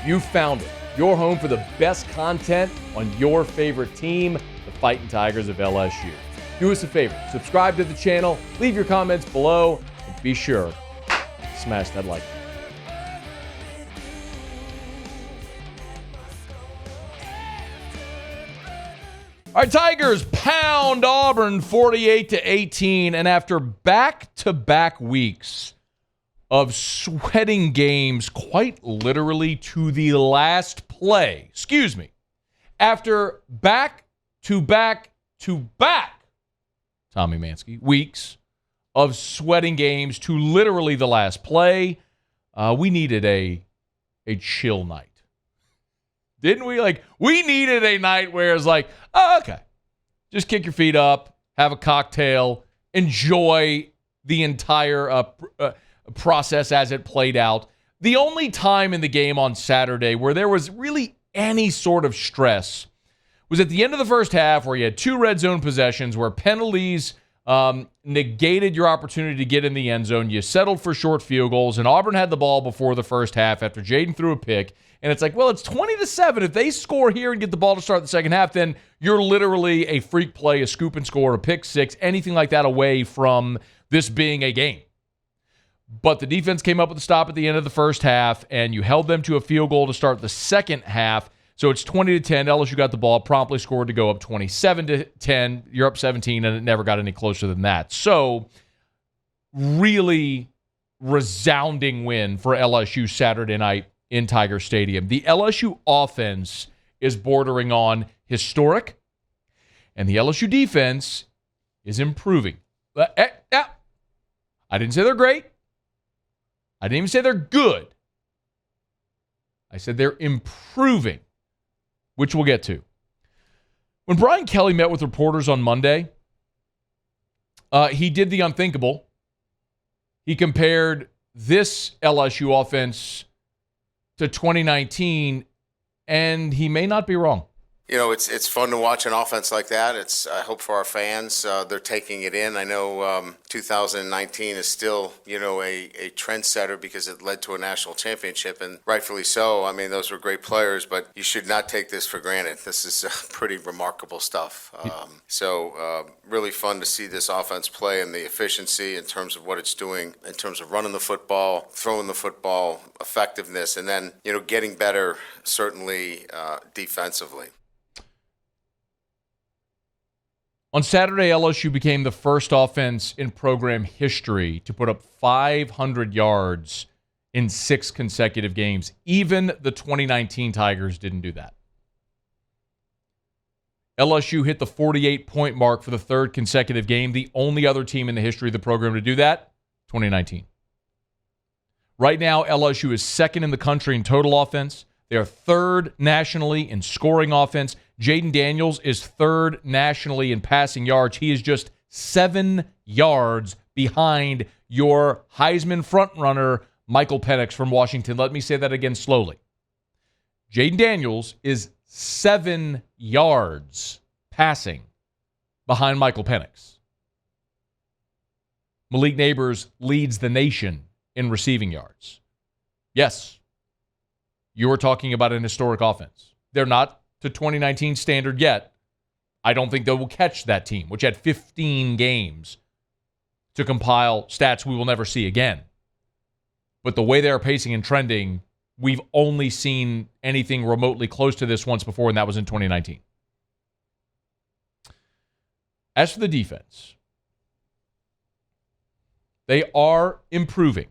You found it. Your home for the best content on your favorite team, the Fighting Tigers of LSU. Do us a favor, subscribe to the channel, leave your comments below, and be sure to smash that like button. All right, Tigers pound Auburn 48-18, and after back-to-back weeks of sweating games quite literally to the last play, after back-to-back Tommy Mansky weeks of sweating games to literally the last play, we needed a chill night. Didn't we? We needed a night where it's like, oh, okay, just kick your feet up, have a cocktail, enjoy the entire process as it played out. The only time in the game on Saturday where there was really any sort of stress was at the end of the first half, where you had two red zone possessions where penalties negated your opportunity to get in the end zone. You settled for short field goals, and Auburn had the ball before the first half after Jaden threw a pick. And it's like, well, it's 20-7. If they score here and get the ball to start the second half, then you're literally a freak play, a scoop and score, a pick six, anything like that away from this being a game. But the defense came up with a stop at the end of the first half, and you held them to a field goal to start the second half. So it's 20-10. LSU got the ball, promptly scored to go up 27-10. You're up 17, and it never got any closer than that. So really resounding win for LSU Saturday night in Tiger Stadium. The LSU offense is bordering on historic, and the LSU defense is improving. I didn't say they're great. I didn't even say they're good. I said they're improving, which we'll get to. When Brian Kelly met with reporters on Monday, he did the unthinkable. He compared this LSU offense to 2019, and he may not be wrong. You know, it's fun to watch an offense like that. I hope for our fans, they're taking it in. I know 2019 is still, a trendsetter because it led to a national championship, and rightfully so. I mean, those were great players, but you should not take this for granted. This is pretty remarkable stuff. So really fun to see this offense play and the efficiency in terms of what it's doing, in terms of running the football, throwing the football, effectiveness, and then, getting better, certainly defensively. On Saturday, LSU became the first offense in program history to put up 500 yards in 6 consecutive games. Even the 2019 Tigers didn't do that. LSU hit the 48-point mark for the 3rd consecutive game. The only other team in the history of the program to do that, 2019. Right now, LSU is 2nd in the country in total offense. They are 3rd nationally in scoring offense. Jaden Daniels is 3rd nationally in passing yards. He is just 7 yards behind your Heisman frontrunner, Michael Penix from Washington. Let me say that again slowly. Jaden Daniels is 7 yards passing behind Michael Penix. Malik Neighbors leads the nation in receiving yards. Yes, you are talking about an historic offense. They're not to 2019 standard yet. I don't think they will catch that team, which had 15 games to compile stats we will never see again. But the way they are pacing and trending, we've only seen anything remotely close to this once before, and that was in 2019. As for the defense, they are improving.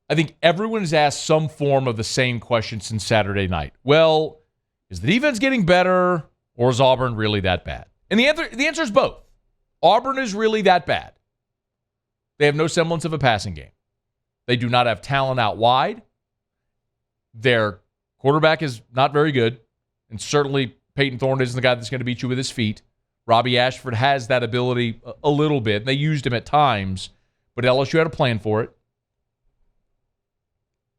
I think everyone has asked some form of the same question since Saturday night. Well, is the defense getting better, or is Auburn really that bad? And the answer is both. Auburn is really that bad. They have no semblance of a passing game. They do not have talent out wide. Their quarterback is not very good, and certainly Peyton Thorne isn't the guy that's going to beat you with his feet. Robbie Ashford has that ability a little bit. They used him at times, but LSU had a plan for it.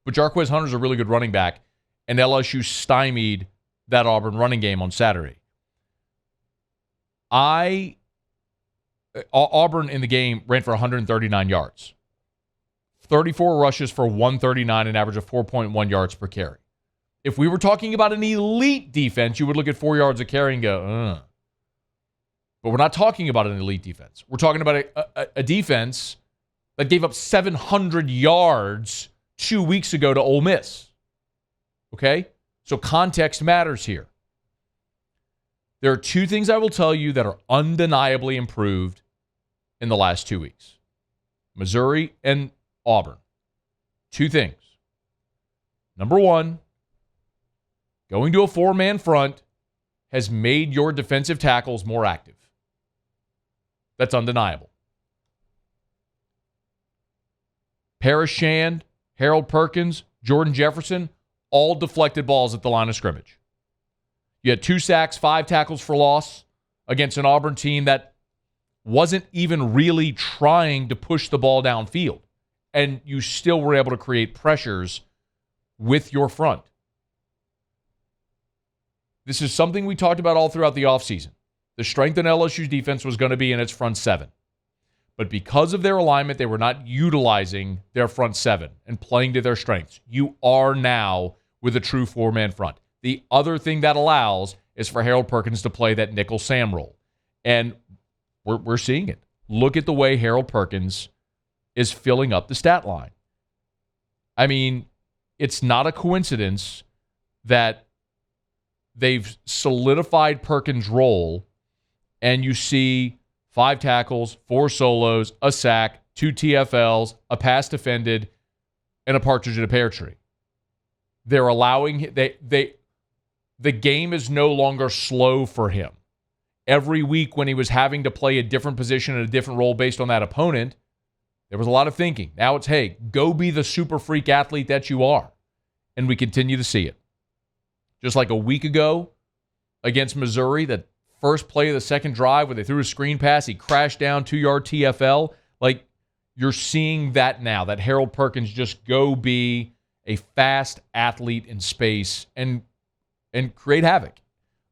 But Jarquez Hunter's a really good running back, and LSU stymied that Auburn running game on Saturday. Auburn in the game ran for 139 yards. 34 rushes for 139, an average of 4.1 yards per carry. If we were talking about an elite defense, you would look at 4 yards a carry and go, But we're not talking about an elite defense. We're talking about a defense that gave up 700 yards 2 weeks ago to Ole Miss. Okay? So context matters here. There are two things I will tell you that are undeniably improved in the last 2 weeks. Missouri and Auburn. Two things. Number one, going to a four-man front has made your defensive tackles more active. That's undeniable. Paris Shand, Harold Perkins, Jordan Jefferson, all deflected balls at the line of scrimmage. You had 2 sacks, 5 tackles for loss against an Auburn team that wasn't even really trying to push the ball downfield. And you still were able to create pressures with your front. This is something we talked about all throughout the offseason. The strength in LSU's defense was going to be in its front seven. But because of their alignment, they were not utilizing their front seven and playing to their strengths. You are now with a true four-man front. The other thing that allows is for Harold Perkins to play that nickel Sam role. And we're seeing it. Look at the way Harold Perkins is filling up the stat line. I mean, it's not a coincidence that they've solidified Perkins' role and you see 5 tackles, 4 solos, a sack, 2 TFLs, a pass defended, and a partridge in a pear tree. They're allowing the game is no longer slow for him. Every week when he was having to play a different position and a different role based on that opponent, there was a lot of thinking. Now it's, hey, go be the super freak athlete that you are. And we continue to see it. Just like a week ago against Missouri, that first play of the second drive where they threw a screen pass, he crashed down, 2-yard TFL. Like, you're seeing that now, that Harold Perkins just go be a fast athlete in space and create havoc.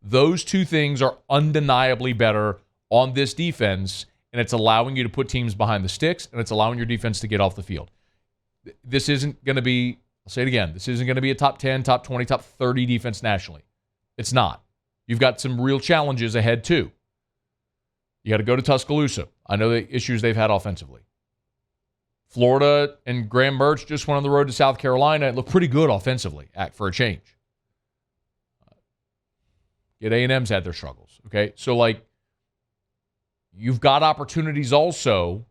Those two things are undeniably better on this defense, and it's allowing you to put teams behind the sticks, and it's allowing your defense to get off the field. This isn't going to be, I'll say it again, this isn't going to be a top 10, top 20, top 30 defense nationally. It's not. You've got some real challenges ahead, too. You got to go to Tuscaloosa. I know the issues they've had offensively. Florida and Graham Mertz just went on the road to South Carolina. It looked pretty good offensively for a change. Yet A&M's had their struggles, okay? So, like, you've got opportunities also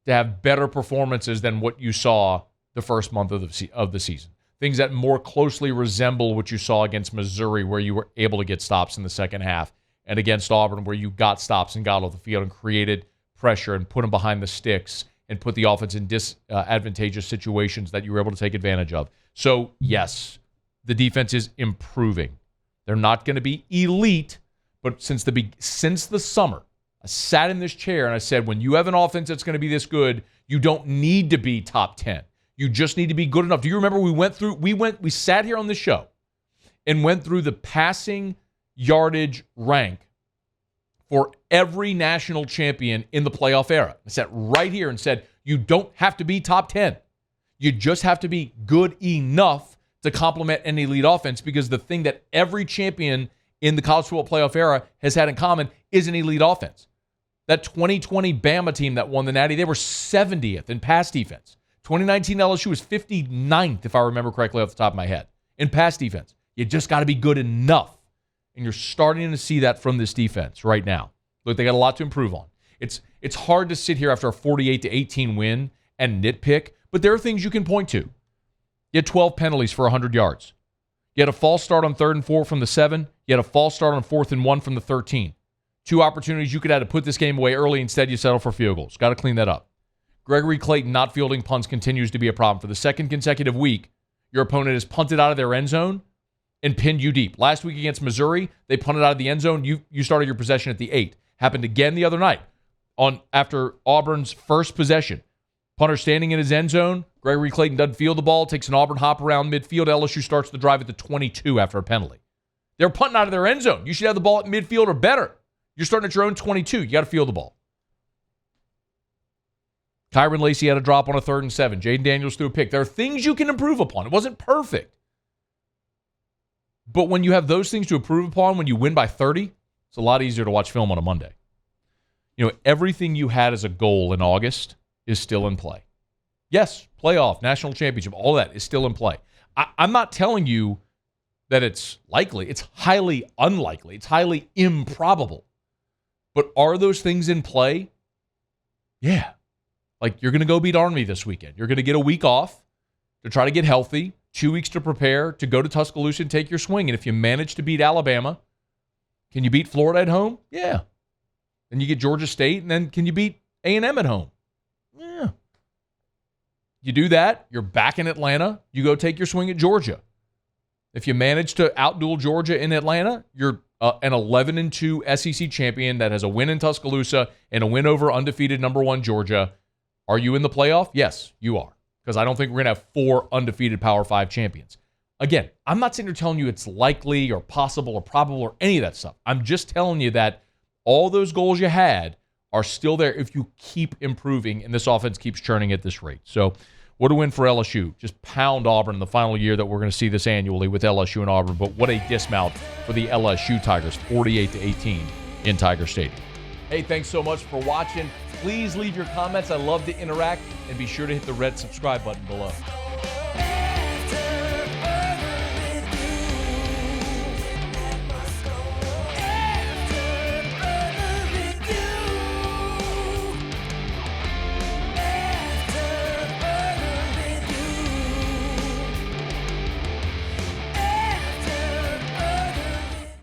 to have better performances than what you saw the first month of the season. Things that more closely resemble what you saw against Missouri, where you were able to get stops in the second half, and against Auburn, where you got stops and got off the field and created pressure and put them behind the sticks and put the offense in disadvantageous situations that you were able to take advantage of. So, yes, the defense is improving. They're not going to be elite, but since the summer, I sat in this chair and I said, when you have an offense that's going to be this good, you don't need to be top 10. You just need to be good enough. Do you remember we sat here on the show and went through the passing yardage rank for every national champion in the playoff era? I sat right here and said, you don't have to be top 10. You just have to be good enough to complement an elite offense, because the thing that every champion in the college football playoff era has had in common is an elite offense. That 2020 Bama team that won the Natty, they were 70th in pass defense. 2019 LSU was 59th, if I remember correctly off the top of my head, in pass defense. You just got to be good enough. And you're starting to see that from this defense right now. Look, they got a lot to improve on. It's hard to sit here after a 48-18 win and nitpick, but there are things you can point to. You had 12 penalties for 100 yards. You had a false start on 3rd and 4 from the 7. You had a false start on 4th and 1 from the 13. 2 opportunities you could have to put this game away early. Instead, you settle for field goals. Got to clean that up. Gregory Clayton not fielding punts continues to be a problem. For the second consecutive week, your opponent has punted out of their end zone and pinned you deep. Last week against Missouri, they punted out of the end zone. You started your possession at the 8. Happened again the other night after Auburn's first possession. Punter standing in his end zone. Gregory Clayton doesn't field the ball, takes an Auburn hop around midfield. LSU starts the drive at the 22 after a penalty. They're punting out of their end zone. You should have the ball at midfield or better. You're starting at your own 22. You got to field the ball. Kyron Lacey had a drop on a 3rd and 7. Jaden Daniels threw a pick. There are things you can improve upon. It wasn't perfect. But when you have those things to improve upon, when you win by 30, it's a lot easier to watch film on a Monday. Everything you had as a goal in August is still in play. Yes, playoff, national championship, all that is still in play. I'm not telling you that it's likely. It's highly unlikely. It's highly improbable. But are those things in play? Yeah. Like, you're going to go beat Army this weekend. You're going to get a week off to try to get healthy, 2 weeks to prepare, to go to Tuscaloosa and take your swing. And if you manage to beat Alabama, can you beat Florida at home? Yeah. Then you get Georgia State, and then can you beat A&M at home? Yeah. You do that, you're back in Atlanta, you go take your swing at Georgia. If you manage to outduel Georgia in Atlanta, you're an 11-2 SEC champion that has a win in Tuscaloosa and a win over undefeated number 1 Georgia. Are you in the playoff? Yes, you are. Because I don't think we're going to have 4 undefeated Power 5 champions. Again, I'm not sitting here telling you it's likely or possible or probable or any of that stuff. I'm just telling you that all those goals you had are still there if you keep improving and this offense keeps churning at this rate. So what a win for LSU. Just pound Auburn in the final year that we're going to see this annually with LSU and Auburn. But what a dismount for the LSU Tigers, 48-18 in Tiger Stadium. Hey, thanks so much for watching. Please leave your comments. I love to interact. And be sure to hit the red subscribe button below.